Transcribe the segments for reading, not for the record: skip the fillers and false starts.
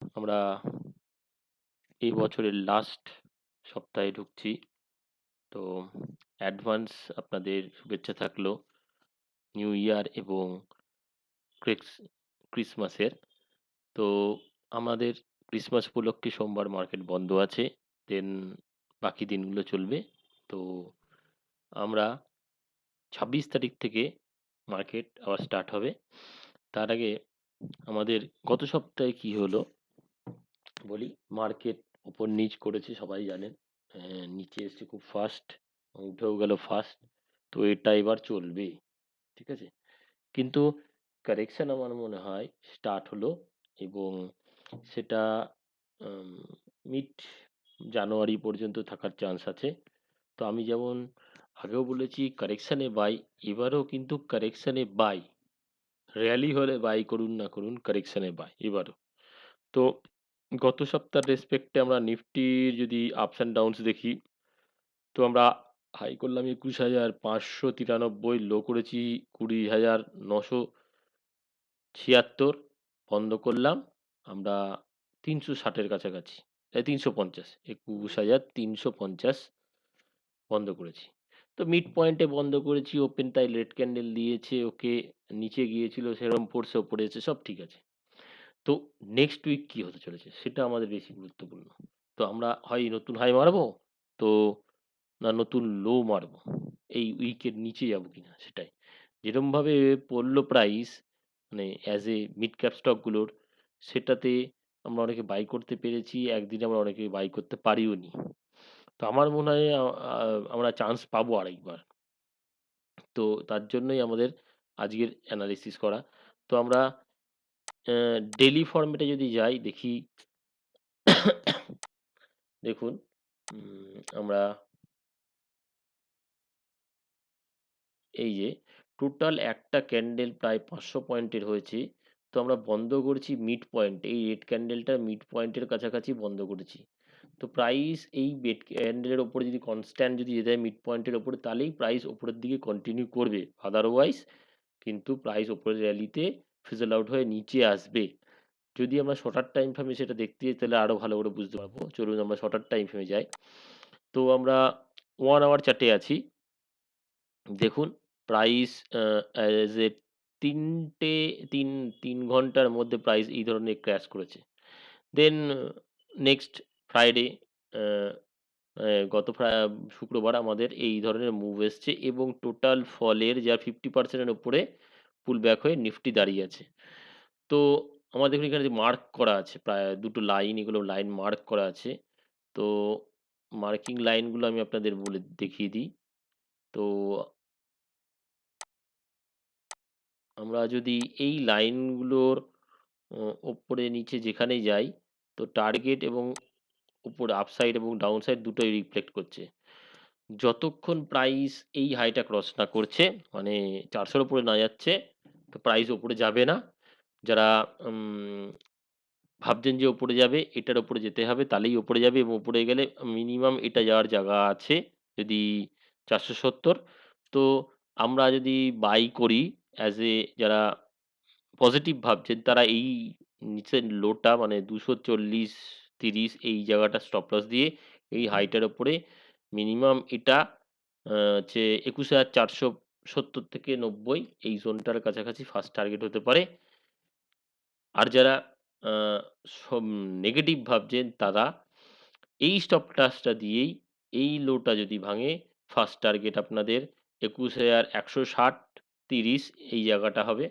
আমরা এই বছরের লাস্ট সপ্তাহে ঢুকছি। তো অ্যাডভান্স আপনাদের শুভেচ্ছা থাকলো নিউ ইয়ার এবং ক্রিক্স ক্রিসমাসের। তো আমাদের ক্রিসমাস উপলক্ষে সোমবার মার্কেট বন্ধ আছে। দেন বাকি দিনগুলো চলবে। তো আমরা ২৬ তারিখ থেকে মার্কেট আবার স্টার্ট হবে। তার আগে আমাদের গত সপ্তাহে কি হলো বলি, মার্কেট ওপর নিচ করেছে সবাই জানেন। নিচে এসছে খুব ফাস্ট, উঠেও গেল ফাস্ট। তো এটা এবার চলবে, ঠিক আছে? কিন্তু কারেকশন আমার মনে হয় স্টার্ট হলো এবং সেটা উম মিড জানুয়ারি পর্যন্ত থাকার চান্স আছে। তো আমি যেমন আগেও বলেছি কারেকশনে বাই, এবারেও কিন্তু কারেকশনে বাই। র্যালি হলে বাই করুন না করুন, কারেকশনে বাই এবারও। তো গত সপ্তাহের রেসপেক্টে আমরা নিফটির যদি আপস অ্যান্ড ডাউনস দেখি, তো আমরা হাই করলাম ২১,৫৯৩, লো করেছি ২০,৯৭৬, বন্ধ করলাম আমরা ৩৬০ এর কাছাকাছি। ৩৫০, ২১,৩৫০ বন্ধ করেছি। তো মিড পয়েন্টে বন্ধ করেছি, ওপেন তাই রেড ক্যান্ডেল দিয়েছে, ওকে নিচে গিয়েছিল সেরকম পড়ছে, ওপরে এসে সব ঠিক আছে। তো নেক্সট উইক কি হতে চলেছে সেটা আমাদের বেশি গুরুত্বপূর্ণ। তো আমরা হয় নতুন হাই মারবো, তো না নতুন লো মারবো। এই উইকের নিচে যাবো কিনা সেটাই। যেরমভাবে পড়লো প্রাইস, মানে অ্যাজ এ মিড ক্যাপ স্টকগুলোর, সেটাতে আমরা অনেকে বাই করতে পেরেছি। একদিনে আমরা অনেকে বাই করতে পারিওনি। তো আমার মনে হয় আমরা চান্স পাবো আরেকবার। তো তার জন্যই আমাদের আজকের এনালিসিস করা। তো আমরা ডেইলি ফরম্যাটে যদি যাই দেখি, দেখুন আমরা এই যে টোটাল একটা ক্যান্ডেল প্রায় ৫০০ পয়েন্টের হয়েছে। তো আমরা বন্ধ করেছি মিড পয়েন্ট। এই রেড ক্যান্ডেলটা মিড পয়েন্টের কাছাকাছি বন্ধ করেছি। তো প্রাইস এই বেড ক্যান্ডেলের ওপরে যদি কনস্ট্যান্ট যদি যেতে হয় মিড পয়েন্টের ওপরে, তাহলেই প্রাইস ওপরের দিকে কন্টিনিউ করবে। আদারওয়াইজ কিন্তু প্রাইস ওপরের র্যালিতে ফিজল আউট হয়ে নিচে আসবে। যদি আমরা শর্টার টাইম ফ্রেমে সেটা দেখতে যাই তাহলে আরো ভালো করে বুঝতে পারবো। চলুন আমরা শর্টার টাইম ফ্রেমে যাই। তো আমরা 1 আওয়ার চার্টে আছি। দেখুন প্রাইস অ্যাজ এ ৩ ৩ ৩ ঘন্টার মধ্যে প্রাইস এই ধরনের ক্র্যাশ করেছে। দেন নেক্সট ফ্রাইডে, অ্যা অ্যা গত শুক্রবার আমাদের এই ধরনের মুভ এসছে এবং টোটাল ফলের যা 50% এর উপরে পুল ব্যাক হয়ে নিফটি দাঁড়িয়ে আছে। তো আমার দেখুন এখানে যে মার্ক করা আছে প্রায় ২ টো লাইন, এগুলো লাইন মার্ক করা আছে। তো মার্কিং লাইনগুলো আমি আপনাদের বলে দেখিয়ে দিই। তো আমরা যদি এই লাইনগুলোর ওপরে নিচে যেখানেই যাই, তো টার্গেট এবং উপরে আপসাইড এবং ডাউনসাইড দুটোই রিফ্লেক্ট করছে। যতক্ষণ প্রাইস এই হাইটা ক্রস না করছে, মানে ৪০০ র উপরে না যাচ্ছে, তো প্রাইস উপরে যাবে না। যারা উম ভাবছেন যে উপরে যাবে, এটার উপরে যেতে হবে তাহলেই উপরে যাবে এবং উপরে গেলে মিনিমাম এটা যাওয়ার জায়গা আছে যদি ৪৭০। তো আমরা যদি বাই করি অ্যাজ এ যারা পজিটিভ ভাবছেন তারা এই নিচের লোটা মানে ২৪০-৩০ এই জায়গাটা স্টপ লস দিয়ে এই হাইটার উপরে মিনিমাম এটা হচ্ছে ২১,৪৭০ থেকে ৯০ এই জোনটার কাছাকাছি ফার্স্ট টার্গেট হতে পারে। আর যারা আ সব নেগেটিভ ভাবছেন তারা এই স্টপ লসটা দিয়েই এই লোটা যদি ভাঙে, ফার্স্ট টার্গেট আপনাদের ২১,১৬০-৩০ এই জায়গাটা হবে।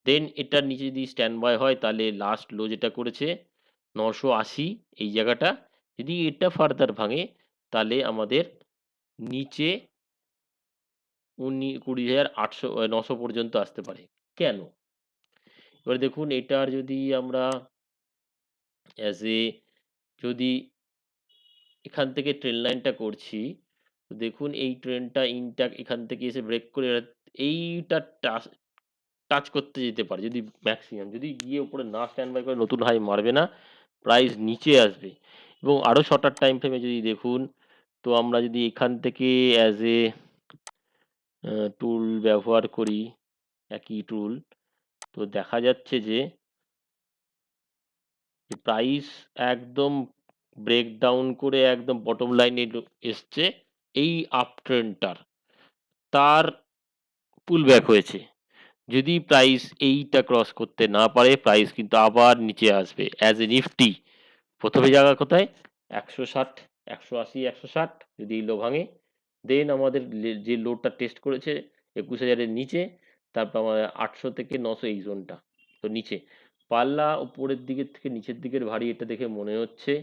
দেন এটার নিচে যদি স্ট্যান্ড বাই হয় তাহলে লাস্ট লো যেটা করেছে ৯৮০ এই জায়গাটা। যদি এটা ফার্দার ভাঙে তাহলে আমাদের নিচে ২০,৮০০ ৯০০ পর্যন্ত আসতে পারে। কেন? এবার দেখুন এটার যদি আমরা অ্যাজ এ যদি এখান থেকে ট্রেন লাইনটা করছি, তো দেখুন এই ট্রেনটা এখান থেকে এসে ব্রেক করে এইটা টাচ করতে যেতে পারে যদি ম্যাক্সিমাম। যদি গিয়ে উপরে না স্ট্যান্ড বাই করে নতুন হাই মারবে না, প্রাইস নিচে আসবে। এবং আরো শর্টার টাইম ফ্রেমে যদি দেখুন, তো আমরা যদি এখান থেকে অ্যাজ এ টুল ব্যবহার করি, একই টুল, তো দেখা যাচ্ছে যে প্রাইস একদম ব্রেকডাউন করে একদম বটম লাইনে এসছে এই আপ ট্রেন্ডটার, তার পুল ব্যাক হয়েছে। যদি প্রাইস এইটা ক্রস করতে না পারে প্রাইস কিন্তু আবার নিচে আসবে অ্যাজ এ নিফটি। প্রথমে জায়গা কোথায়? 160, 180, 160, যদি এই লো ভাঙে দেন আমাদের যে লোডটা টেস্ট করেছে 21,000-এর নিচে, তারপর আমাদের 800 থেকে 900 এই জোনটা, তো নিচে পাল্লা উপরের দিকের থেকে নিচের দিকের ভারী, এটা দেখে মনে হচ্ছে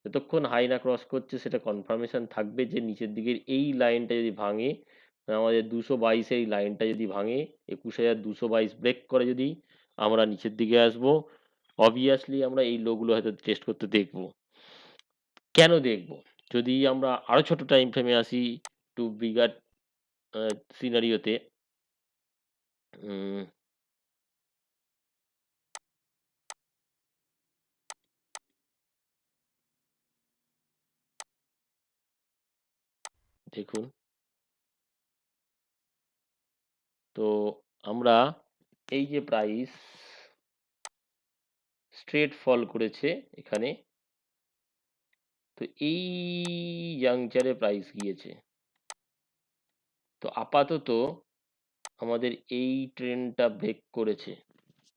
যতক্ষণ হাই না ক্রস করছে সেটা কনফার্মেশন থাকবে যে নিচের দিকের এই লাইনটা যদি ভাঙে, আমাদের 222 এই লাইনটা যদি ভাঙে, 21,222 ব্রেক করে যদি আমরা নিচের দিকে আসবো, অবভিয়াসলি আমরা এই লোগুলো হয়তো টেস্ট করতে দেখবো। কেন দেখবো? যদি আমরা আরো ছোট টাইম ফ্রেমে আসি, একটু বিগার সিনারিওতে, উম দেখুন, তো আমরা এই যে প্রাইস স্ট্রেট ফল করেছে এখানে, তো এই জাংচারে প্রাইস গিয়েছে। তো আপাতত আমাদের এই ট্রেন্ডটা ব্রেক করেছে,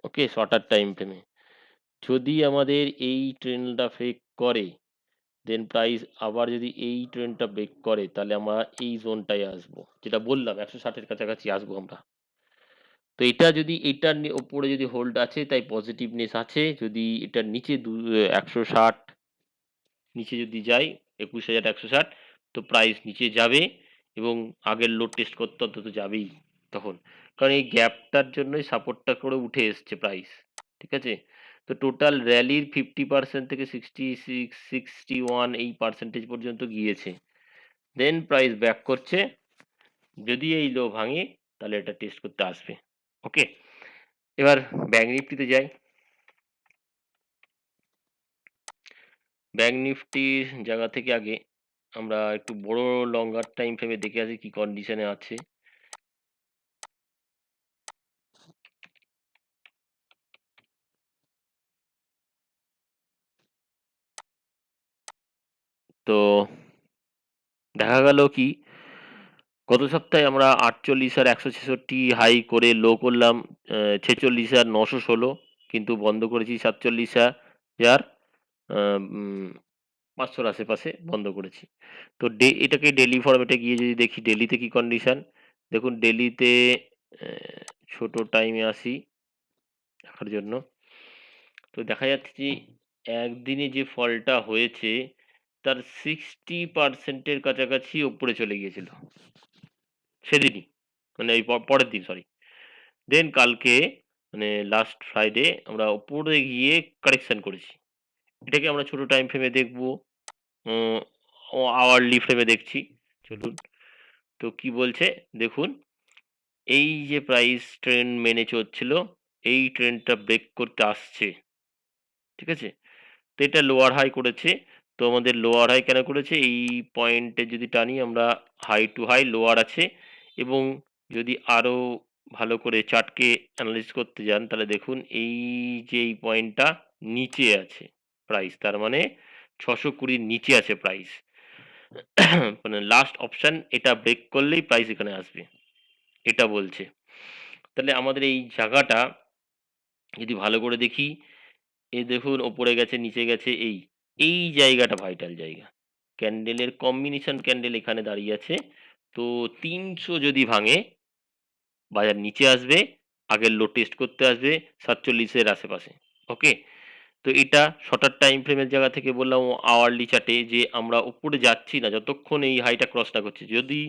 ওকে, শর্টার টাইম ফ্রেমে। যদি আমাদের এই ট্রেন্ডটা ব্রেক করে, দেন প্রাইস আবার যদি এই ট্রেন্ডটা ব্রেক করে তাহলে আমরা এই জোনটায় আসবো, যেটা বললাম 160-এর কাছাকাছি আসবো আমরা। তো এটা যদি এটার ওপরে যদি হোল্ড আছে তাই পজিটিভনেস আছে, যদি এটার নিচে 160 নিচে যদি যাই 21,160, তো প্রাইস নিচে যাবে এবং আগের লোড টেস্ট করতে তো যাবেই তখন, কারণ এই গ্যাপটার জন্যই সাপোর্টটা করে উঠে এসছে প্রাইস, ঠিক আছে। তো টোটাল র্যালির 50% থেকে 66, 61 এই পার্সেন্টেজ পর্যন্ত গিয়েছে, দেন প্রাইস ব্যাক করছে, যদি এই লো ভাঙে তাহলে এটা টেস্ট করতে আসবে, ওকে। এবার ব্যাংক নিফটিতে যাই। ব্যাংক নিফটির জায়গা থেকে আগে আমরা একটু বড় লঙ্গার টাইম ফ্রেমে দেখে আসি কি কন্ডিশনে আছে। তো দেখা গেল কি, গত সপ্তাহে আমরা 48 আর 166 হাই করে লো করলাম 46 আর 916, কিন্তু বন্ধ করেছি 47,500 500-র আশেপাশে বন্ধ করেছি। তো এটাকে ডেলি ফরম্যাটে গিয়ে যদি দেখি ডেলিতে কি কন্ডিশন, দেখুন ডেলিতে ছোট টাইমে আসি দেখার জন্য। তো দেখা যাচ্ছে যে একদিনে যে ফলটা হয়েছে তার 60% কাছাকাছি ওপরে চলে গিয়েছিল সেদিনই, মানে এই পরের দিন, সরি। দেন কালকে মানে লাস্ট ফ্রাইডে আমরা ওপরে গিয়ে কারেকশন করেছি। এটাকে আমরা ছোট টাইম ফ্রেমে দেখবো, আওয়ারলি ফ্রেমে দেখছি, চলুন। তো কি বলছে দেখুন, এই যে প্রাইস ট্রেন্ড মেনে চলছিল, এই ট্রেন্ডটা ব্রেক করতে আসছে, ঠিক আছে। তো এটা লোয়ার হাই করেছে, তো আমাদের লোয়ার হাই কেন করেছে, এই পয়েন্টে যদি টানি আমরা হাই টু হাই লোয়ার আছে, এবং যদি আরো ভালো করে চার্টকে অ্যানালিসিস করতে যান তাহলে দেখুন এই যে এই পয়েন্টটা নিচে আছে প্রাইস, তার মানে 620-র নিচে আছে প্রাইস। মানে লাস্ট অপশন এটা ব্রেক করলেই প্রাইস এখানে আসবে, এটা বলছে। তাহলে আমাদের এই জায়গাটা যদি ভালো করে দেখি, এই দেখুন ওপরে গেছে নিচে গেছে, এই জায়গাটা ভাইটাল জায়গা। ক্যান্ডেলের কম্বিনেশন ক্যান্ডেল এখানে দাঁড়িয়ে আছে, তো 300 যদি ভাঙে বাজার নিচে আসবে, আগের লো টেস্ট করতে আসবে 47-এর আশেপাশে, ওকে। তো এটা শর্টার টাইম ফ্রেমের জায়গা থেকে বললাম, আওয়ারলি চার্টে যে আমরা উপরে যাচ্ছি না যতক্ষণ এই হাইটা ক্রস না করছে। যদি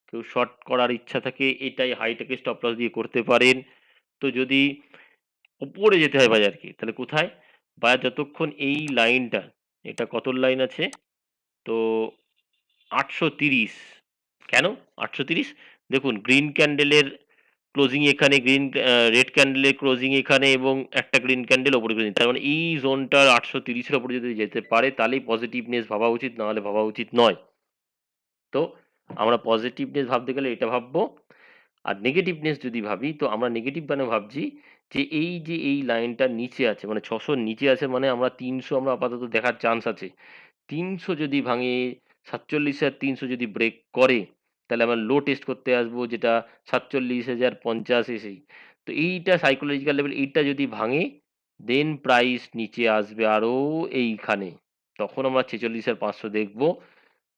কেউ শর্ট করার ইচ্ছা থাকে এটাই হাইটাকে স্টপ লস দিয়ে করতে পারেন। তো যদি উপরে যেতে হয় বাজারকে তাহলে কোথায়, বাজার যতক্ষণ এই লাইনটা, এটা কত লাইন আছে, তো 830, কেন 830, দেখুন গ্রিন ক্যান্ডেলের ক্লোজিং এখানে, রেড ক্যান্ডেলের ক্লোজিং এখানে এবং একটা গ্রিন ক্যান্ডেল ওপরে ক্লোজিং, তার মানে এই জোনটার 830-এর ওপরে যদি যেতে পারে তাহলেই পজিটিভনেস ভাবা উচিত, না হলে ভাবা উচিত নয়। তো আমরা পজিটিভনেস ভাবতে গেলে এটা ভাববো, আর নেগেটিভনেস যদি ভাবি তো আমরা নেগেটিভ মানে ভাবছি যে এই লাইনটা নিচে আছে মানে ৬০০ র নিচে আছে মানে আমরা ৩০০ আমরা আপাতত দেখার চান্স আছে। ৩০০ যদি ভাঙে ৪৭,৩০০ যদি ব্রেক করে, তাহলে আমরা লো টেস্ট করতে আসবো যেটা ৪৭,০৫০ এসেই। তো এইটা সাইকোলজিক্যাল লেভেল এইটা যদি ভাঙে, দেন প্রাইস নিচে আসবে আরো এইখানে। তখন আমরা ৪৬,৫০০ দেখবো।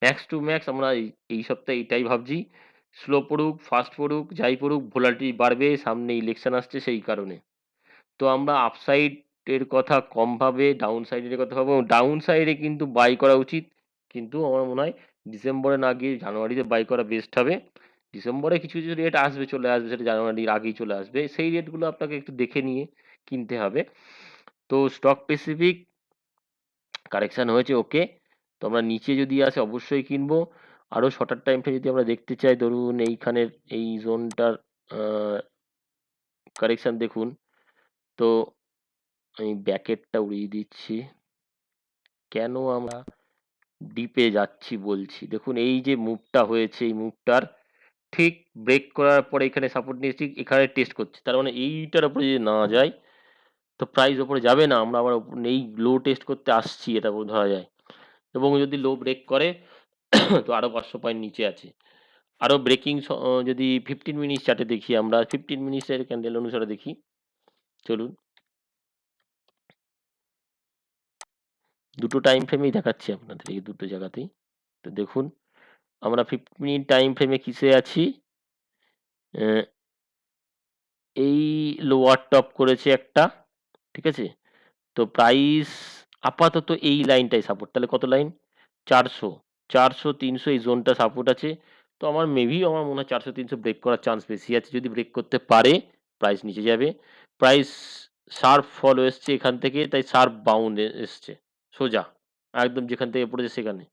ম্যাক্স টু ম্যাক্স আমরা এই সপ্তাহে এটাই ভাবছি। স্লো পড়ুক, ফাস্ট পড়ুক, যাই পড়ুক ভোলাটিলিটি বাড়বে। সামনে ইলেকশন আসছে সেই কারণে। তো আমরা আপসাইড এর কথা কম ভাবে ডাউন সাইড এর কথা ভাববো। ডাউন সাইড এ কিন্তু বাই করা উচিত। কিন্তু আমার মনে হয় ডিসেম্বরে না গিয়ে জানুয়ারিতে বাই করা বেস্ট হবে। ডিসেম্বরে কিছু রেট আসবে চলে আসবে সেটা জানুয়ারির আগেই চলে আসবে। সেই রেটগুলো আপনাকে একটু দেখে নিয়ে কিনতে হবে। তো স্টক স্পেসিফিক কারেকশন হয়েছে ওকে। তো আমরা নিচে যদি আসে অবশ্যই কিনবো। আরো শর্টার টাইম ফ্রেম যদি আমরা দেখতে চাই ধরুন এইখানের এই জোনটার আ কারেকশন দেখুন। তো আমি ব্র্যাকেটটা উড়িয়ে দিচ্ছি। কেন আমরা ডিপে যাচ্ছি বলছি। দেখুন এই যে মুভটা হয়েছে এই মুভটার ঠিক ব্রেক করার পরে এখানে সাপোর্ট নিয়ে ঠিক এখানে টেস্ট করছে। তার মানে এইটার উপরে যদি না যায় তো প্রাইস উপরে যাবে না। আমরা আবার এই লো টেস্ট করতে আসছি এটা ধরা যায়। এবং যদি লো ব্রেক করে তো আরো ৫০০ পয়েন্ট নিচে আছে। আরো ব্রেকিং যদি 15 মিনিটস চার্টে দেখি আমরা 15 মিনিটস এর ক্যান্ডেল অনুসারে দেখি। চলুন। দুটো টাইম ফ্রেমেই দেখাচ্ছি আপনাদের এই দুটো জায়গাতেই। তো দেখুন আমরা 15 মিনিট টাইম ফ্রেমে কিসে আছি? অ্যা এই লোয়ার টপ করেছে একটা, ঠিক আছে? তো প্রাইস আপাতত এই লাইনটাই সাপোর্ট। তাহলে কত লাইন? ৪০০, ৪০০, ৩০০ এই জোনটা সাপোর্ট আছে। তো আমার মনে হয় ৪০০-৩০০ ব্রেক করার চান্স বেশি আছে। যদি ব্রেক করতে পারে প্রাইস নিচে যাবে। প্রাইস শার্প ফল এসছে এখান থেকে তাই শার্প বাউন্ড এসছে সোজা। একদম যেখান থেকে পড়েছে সেখানে।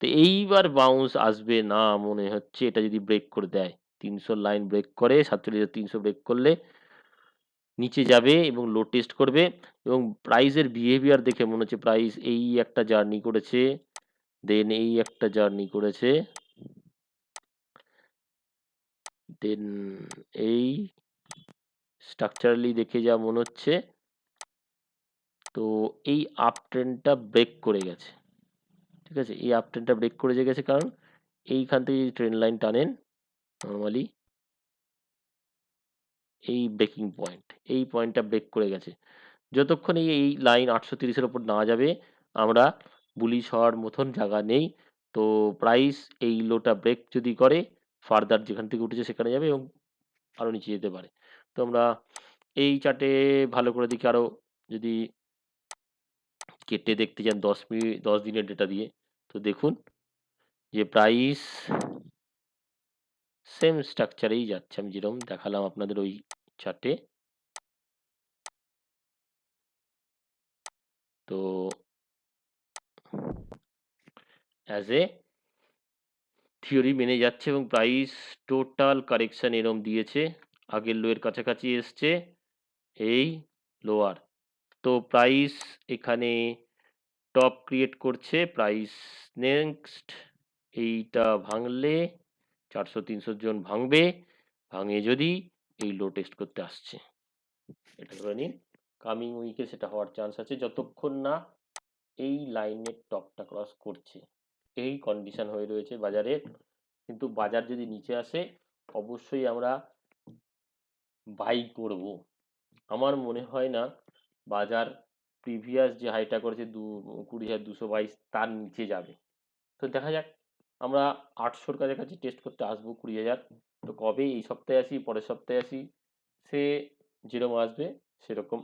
তো এইবার বাউন্স আসবে না মনে হচ্ছে এটা যদি ব্রেক করে দেয়। ৩০০ লাইন ব্রেক করে ৪৭,৩০০ ব্রেক করলে নিচে যাবে এবং লো টেস্ট করবে এবং প্রাইস এর বিহেভিয়ার দেখে মনে হচ্ছে প্রাইস এই একটা জার্নি করেছে, দেন এই একটা জার্নি করেছে, দেন এই স্ট্রাকচারালি দেখে যা মনে হচ্ছে তো এই আপ ট্রেন্ডটা ব্রেক করে গেছে। ঠিক আছে? এই আপ ট্রেন্ডটা ব্রেক করে যে গেছে কারণ এইখান থেকে যদি ট্রেন্ড লাইন টানেন নরমালি এই ব্রেকিং পয়েন্ট, এই পয়েন্টটা ব্রেক করে গেছে। যতক্ষণ এই লাইন ৮৩০ এর উপর না যাবে আমরা বুলিশ হওয়ার মতন জায়গা নেই। তো প্রাইস এই লোটা ব্রেক যদি করে ফার্দার যেখান থেকে উঠেছে সেখানে যাবে এবং আরো নিচে যেতে পারে। তো আমরা এই চার্টে ভালো করে দেখি আরো যদি কেটে দেখতে চান ১০ দিনের ডেটা দিয়ে তো দেখুন যে প্রাইস সেম স্ট্রাকচারেই যাচ্ছে আমি যেরকম দেখালাম আপনাদের ওই চার্টে। তো অ্যাজ এ থিওরি মেনে যাচ্ছে এবং প্রাইস টোটাল কারেকশন এরম দিয়েছে। আগের লো এর কাছাকাছি এসছে এই লোয়ার। তো প্রাইস এখানে টপ ক্রিয়েট করছে। প্রাইস নেক্সট এইটা ভাঙলে ৪০০-৩০০ জন ভাঙবে। ভাঙে যদি এই লো টেস্ট করতে আসছে। এটা ধরে নিন কামিং উইকে সেটা হওয়ার চান্স আছে যতক্ষণ না এই লাইনের টপটা ক্রস করছে। এই কন্ডিশন হয়ে রয়েছে বাজারের। কিন্তু বাজার যদি নিচে আসে অবশ্যই আমরা বাই করব। আমার মনে হয় না বাজার প্রিভিয়াস যে হাইটা করেছে ২০,২২২ তার নিচে যাবে। তো দেখা যাক আমরা ৮০০ র কাছাকাছি টেস্ট করতে আসবো ২০,০০০। তো কবে এই সপ্তাহে আসি পরের সপ্তাহে আসি সে যেরকম আসবে সেরকম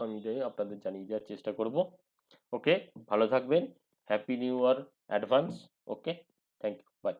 আমি আপনাদের জানিয়ে দেওয়ার চেষ্টা করব। ওকে ভালো থাকবেন। Happy new year advance. Okay thank you by.